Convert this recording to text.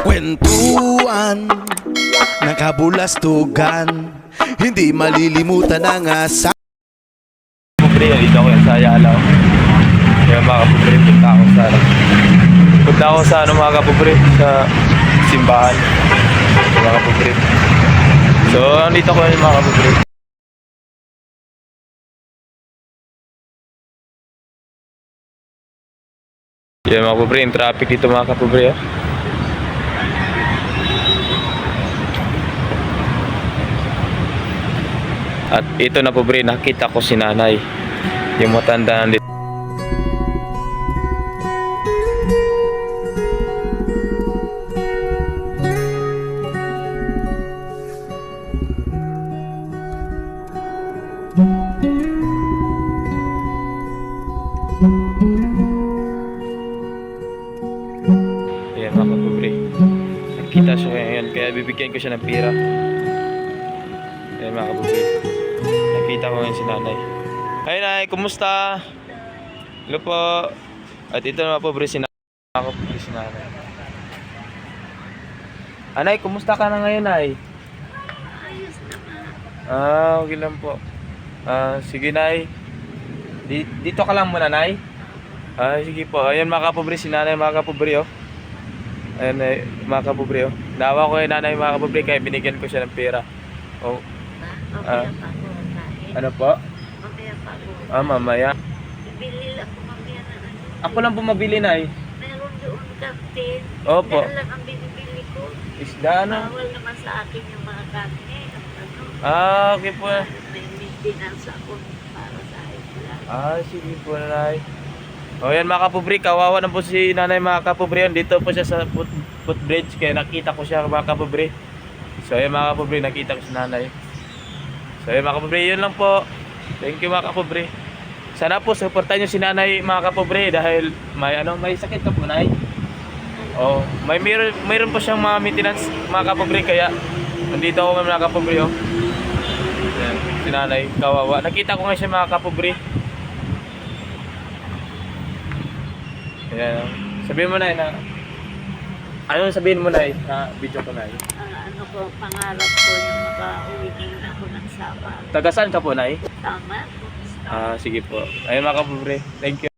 Kwentuhan, nakabulastugan, hindi malilimutan ang asa. Pobre, dito ako sa Ayala. Kaya mga kapobre, punta ako sa mga kapobre, sa simbahan. Mga kapobre. So, nandito ko yung mga kapobre. Yan mga kapobre, yung traffic dito mga kapobre. At ito na pobre, nakita ko si nanay. Yung matanda nandito. Ayan mga kapobre, nakita siya ngayon, kaya bibigyan ko siya ng pera. Ayan mga kapobre, nakita ko ngayon si nanay. Ay nay, kumusta? Hello po. At ito na mga pobre si nanay. Mga kapobre si nanay. Anay, kumusta ka na ngayon ay? Ayos naman. Okay lang po. Sige nay. Dito ka lang muna nay. Sige po. Ayan mga kapobre si nanay, mga kapobre oh. Ayan mga kapobre oh. Nawa ko yung nanay mga kapobre, kaya binigyan ko siya ng pera. Oh. Mamaya pa ako kain. Ano po? Mamaya pa ako. Mamaya. Bibili lang ako mamaya na ano. Ako lang bumabili nay. Meron doon kantin. Opo. Dahil lang ang binibili ko. Isda ano? Bawal naman sa akin yung mga karne. At ano. Okay po. May maintenance ako para sa isla. Sige po nanay. O yan mga kapobre, kawawa na po si nanay mga kapobre. Dito po siya sa footbridge, kaya nakita ko siya mga kapobre. So yan mga kapobre, nakita ko si nanay. So yan mga kapobre, yun lang po. Thank you mga kapobre. Sana po supportan nyo si nanay mga kapobre, dahil may sakit ka po nay. Mayroon po siyang mga maintenance mga kapobre, kaya nandito ako mga kapobre oh. Yan, si nanay, kawawa. Nakita ko nga siya mga kapobre. Ayan. Sabihin mo na ano sabihin mo na video ko na Ano ko, pangarap ko yung makauwi ngayon ako ng Sabah. Taga saan ka po nay? Tama? Sige po. Ayun mga kapobre. Thank you.